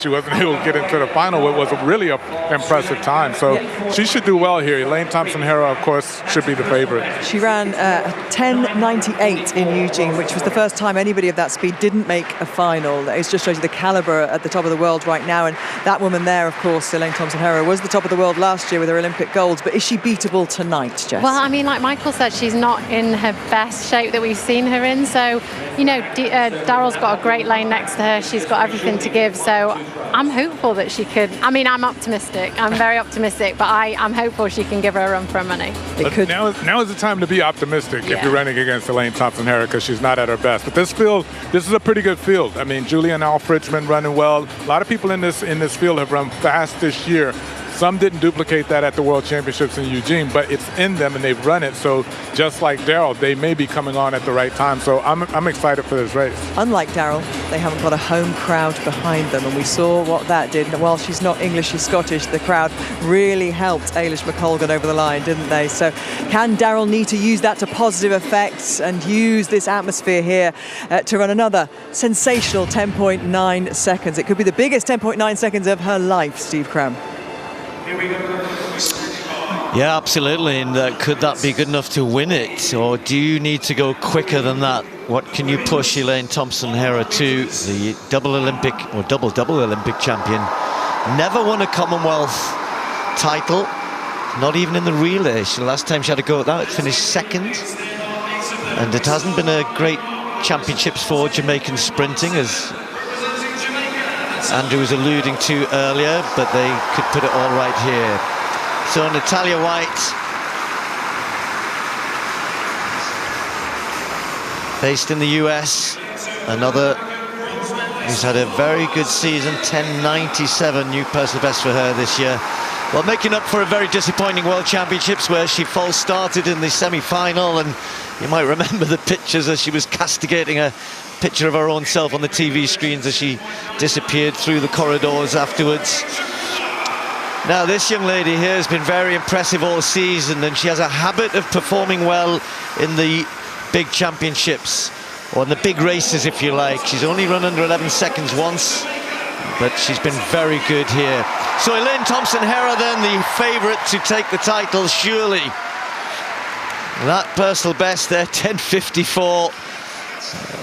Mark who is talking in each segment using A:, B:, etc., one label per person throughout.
A: She wasn't able to get into the final. It was a really impressive time. So she should do well here. Elain Thompson-Herah, of course, should be the favorite.
B: She ran 10.98 in Eugene, which was the first time anybody of that speed didn't make a final. It just shows you the caliber at the top of the world right now. And that woman there, of course, Elain Thompson-Herah, was the top of the world last year with her Olympic golds. But is she beatable tonight, Jess?
C: Well, I mean, like Michael said, she's not in her best shape that we've seen her in. So, you know, Daryl's got a great lane next to her. She's got everything to give. So I'm hopeful that she could. I mean, I'm optimistic. I'm very optimistic, but I'm hopeful she can give her a run for her money.
A: Now is the time to be optimistic if you're running against Elain Thompson-Herah, because she's not at her best. But this is a pretty good field. I mean, Julian Alfred's been running well. A lot of people in this field have run fast this year. Some didn't duplicate that at the World Championships in Eugene, but it's in them and they've run it. So just like Daryl, they may be coming on at the right time. So I'm excited for this race.
B: Unlike Daryl, they haven't got a home crowd behind them, and we saw what that did. While she's not English, she's Scottish, the crowd really helped Eilish McColgan over the line, didn't they? So can Daryl need to use that to positive effects and use this atmosphere here to run another sensational 10.9 seconds? It could be the biggest 10.9 seconds of her life, Steve Cram.
D: Yeah, absolutely. And could that be good enough to win it, or do you need to go quicker than that? What can you push Elain Thompson-Herah to? The double Olympic or double Olympic champion, never won a Commonwealth title, not even in the relay. The last time she had to go at that, it finished second, and it hasn't been a great championships for Jamaican sprinting, as Andrew was alluding to earlier, but they could put it all right here. So Natalia White, based in the US, another who's had a very good season, 10.97 new personal best for her this year. Well, making up for a very disappointing World Championships where she false started in the semi-final, and you might remember the pictures as she was castigating a picture of her own self on the TV screens as she disappeared through the corridors afterwards. Now, this young lady here has been very impressive all season, and she has a habit of performing well in the big championships, or in the big races, if you like. She's only run under 11 seconds once, but she's been very good here. So Elain Thompson-Herah then the favourite to take the title, surely. That personal best there, 10.54.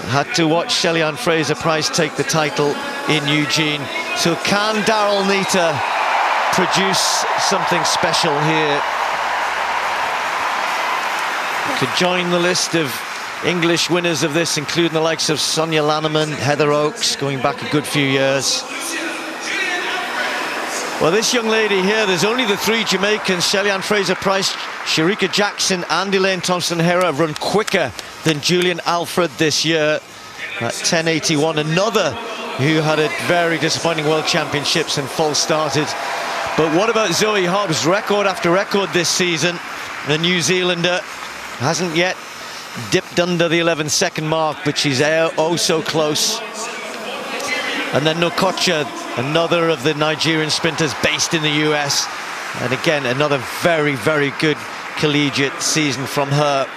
D: Had to watch Shelly-Ann Fraser-Pryce take the title in Eugene. So can Daryl Nita produce something special here to join the list of English winners of this, including the likes of Sonia Lanneman, Heather Oakes, going back a good few years? Well, this young lady here, there's only the three Jamaicans, Shelly-Ann Fraser-Pryce, Shericka Jackson and Elain Thompson-Herah, have run quicker than Julian Alfred this year at 10.81. Another who had a very disappointing World Championships and false started. But what about Zoe Hobbs? Record after record this season. The New Zealander hasn't yet dipped under the 11-second mark, but she's oh so close. And then Nokocha, another of the Nigerian sprinters based in the US. And again, another very, very good collegiate season from her.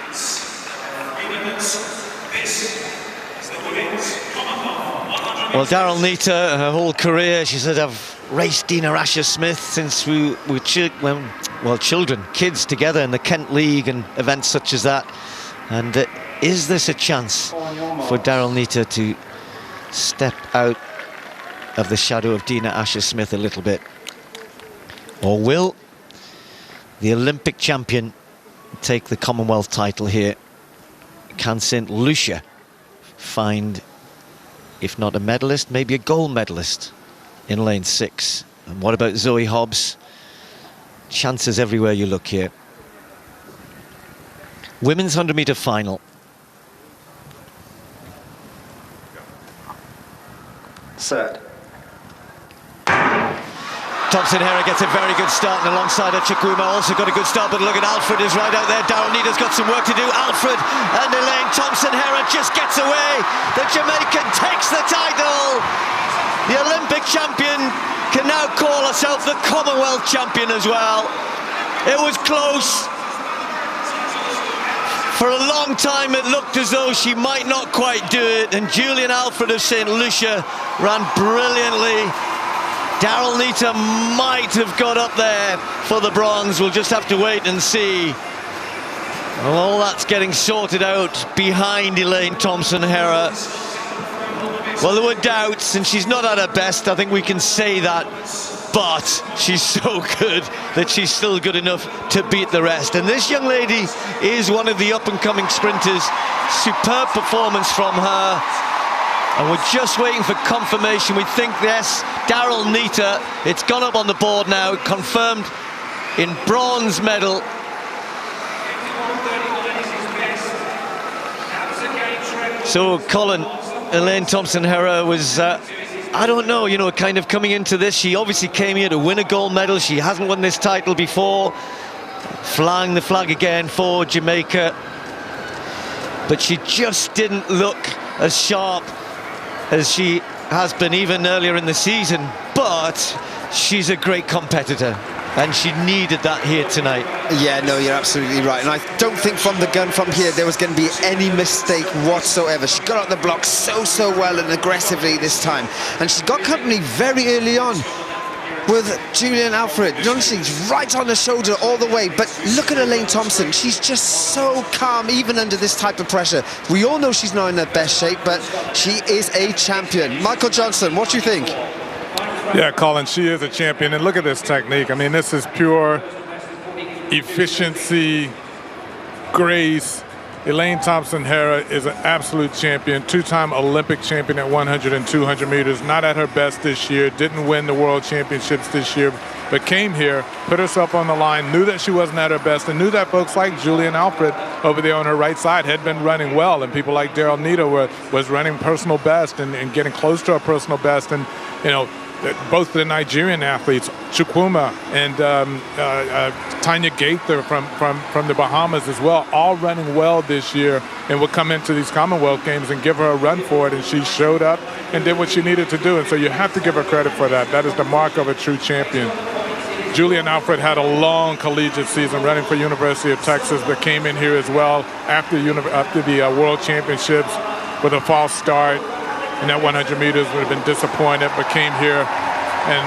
D: Well, Daryl Nita, her whole career, she said, I've raced Dina Asher-Smith since we were children, kids together in the Kent League and events such as that. And is this a chance for Daryl Nita to step out of the shadow of Dina Asher-Smith a little bit? Or will the Olympic champion take the Commonwealth title here? Can St. Lucia find, if not a medalist, maybe a gold medalist in lane 6? And what about Zoe Hobbs? Chances everywhere you look here. Women's 100-meter final.
E: Set.
D: Thompson-Herah gets a very good start, and alongside her Chukwuma also got a good start, but look at Alfred is right out there. Daryl Nita's got some work to do. Alfred and Elain Thompson-Herah just gets away. The Jamaican takes the title. The Olympic champion can now call herself the Commonwealth champion as well. It was close. For a long time it looked as though she might not quite do it, and Julian Alfred of St. Lucia ran brilliantly Daryl Neita might have got up there for the bronze. We'll just have to wait and see. Well, all that's getting sorted out behind Elain Thompson-Herah. Well, there were doubts, and she's not at her best, I think we can say that. But she's so good that she's still good enough to beat the rest. And this young lady is one of the up-and-coming sprinters. Superb performance from her. And we're just waiting for confirmation. We think, yes, Daryl Neita, it's gone up on the board now, confirmed in bronze medal. So, Colin, Elain Thompson-Herah was, I don't know, you know, kind of coming into this. She obviously came here to win a gold medal. She hasn't won this title before. Flying the flag again for Jamaica. But she just didn't look as sharp as she has been even earlier in the season, but she's a great competitor and she needed that here tonight.
E: Yeah, no, you're absolutely right, and I don't think from the gun from here there was going to be any mistake whatsoever. She got out the block so well and aggressively this time, and she got company very early on with Julian Alfred. You know, she's right on the shoulder all the way, but look at Elain Thompson. She's just so calm even under this type of pressure. We all know she's not in her best shape, but she is a champion. Michael Johnson, what do you think?
A: Yeah, Colin, she is a champion, and look at this technique. I mean, this is pure efficiency, grace. Elain Thompson-Herah is an absolute champion, two-time Olympic champion at 100 and 200 meters. Not at her best this year, didn't win the world championships this year, but came here, put herself on the line, knew that she wasn't at her best, and knew that folks like Julian Alfred over there on her right side had been running well, and people like Daryl Neita was running personal best and getting close to her personal best. And, you know, both the Nigerian athletes, Chukwuma and Tanya Gaither from the Bahamas as well, all running well this year and will come into these Commonwealth Games and give her a run for it. And she showed up and did what she needed to do. And so you have to give her credit for that. That is the mark of a true champion. Julian Alfred had a long collegiate season running for University of Texas, but came in here as well after the World Championships with a false start. In that 100 meters would have been disappointed, but came here and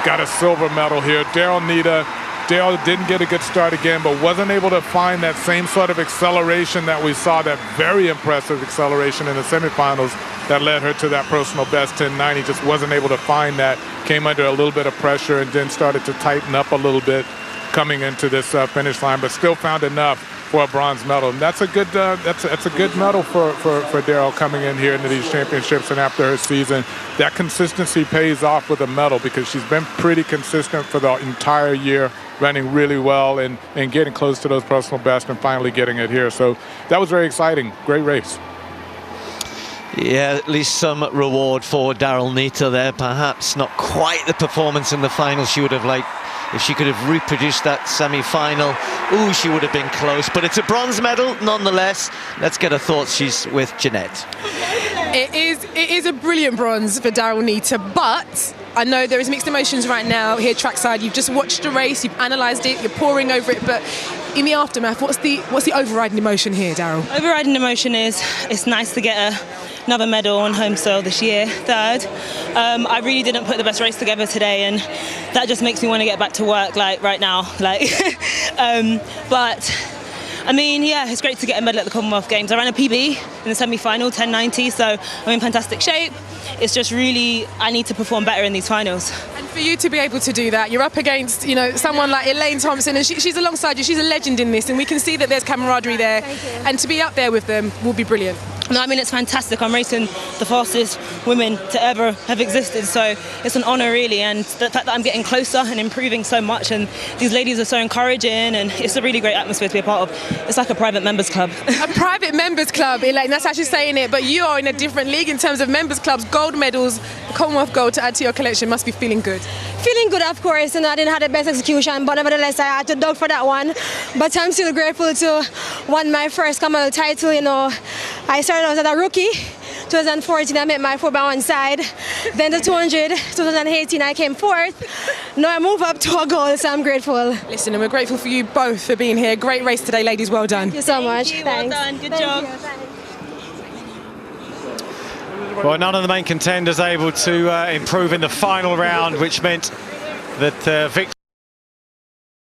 A: got a silver medal here. Daryl Neita, Daryl didn't get a good start again, but wasn't able to find that same sort of acceleration that we saw, that very impressive acceleration in the semifinals that led her to that personal best 10.90. Just wasn't able to find that, came under a little bit of pressure and then started to tighten up a little bit coming into this finish line, but still found enough for a bronze medal. And that's a good that's a good medal for Daryl coming in here into these championships and after her season. That consistency pays off with a medal because she's been pretty consistent for the entire year, running really well and getting close to those personal bests and finally getting it here. So that was very exciting. Great race.
D: Yeah, at least some reward for Daryl Neita there. Perhaps not quite the performance in the final she would have liked. If she could have reproduced that semi-final, ooh, she would have been close. But it's a bronze medal nonetheless. Let's get her thoughts. She's with Jeanette.
F: It is a brilliant bronze for Daryl Neita, but I know there is mixed emotions right now here trackside. You've just watched the race, you've analysed it, you're poring over it, but in the aftermath, what's the overriding emotion here, Daryl?
G: Overriding emotion is it's nice to get another medal on home soil this year, third. I really didn't put the best race together today, and that just makes me want to get back to work like right now. But I mean, yeah, it's great to get a medal at the Commonwealth Games. I ran a PB in the semi-final, 10.90, so I'm in fantastic shape. It's just really, I need to perform better in these finals.
F: And for you to be able to do that, you're up against, you know, someone like Elain Thompson, and she's alongside you. She's a legend in this, and we can see that there's camaraderie there. And to be up there with them will be brilliant.
G: No, I mean, it's fantastic. I'm racing the fastest women to ever have existed, so it's an honour really, and the fact that I'm getting closer and improving so much, and these ladies are so encouraging, and it's a really great atmosphere to be a part of. It's like a private members club.
F: A private members club, Elaine, that's actually saying it, but you are in a different league in terms of members clubs, gold medals, Commonwealth gold to add to your collection. Must be feeling good.
H: Feeling good, of course, and I didn't have the best execution, but nevertheless I had to dug for that one. But I'm still grateful to win my first Commonwealth title. You know, I started out as a rookie. 2014 I made my 4x1 side. Then the 200, 2018 I came fourth. Now I move up to a gold, so I'm grateful.
F: Listen, and we're grateful for you both for being here. Great race today, ladies. Well done.
H: Thank you so much.
G: Thank you.
H: Thanks.
G: Well done. Good
H: Thank
G: job.
H: you. Thanks.
I: Well, none of the main contenders able to improve in the final round, which meant that victory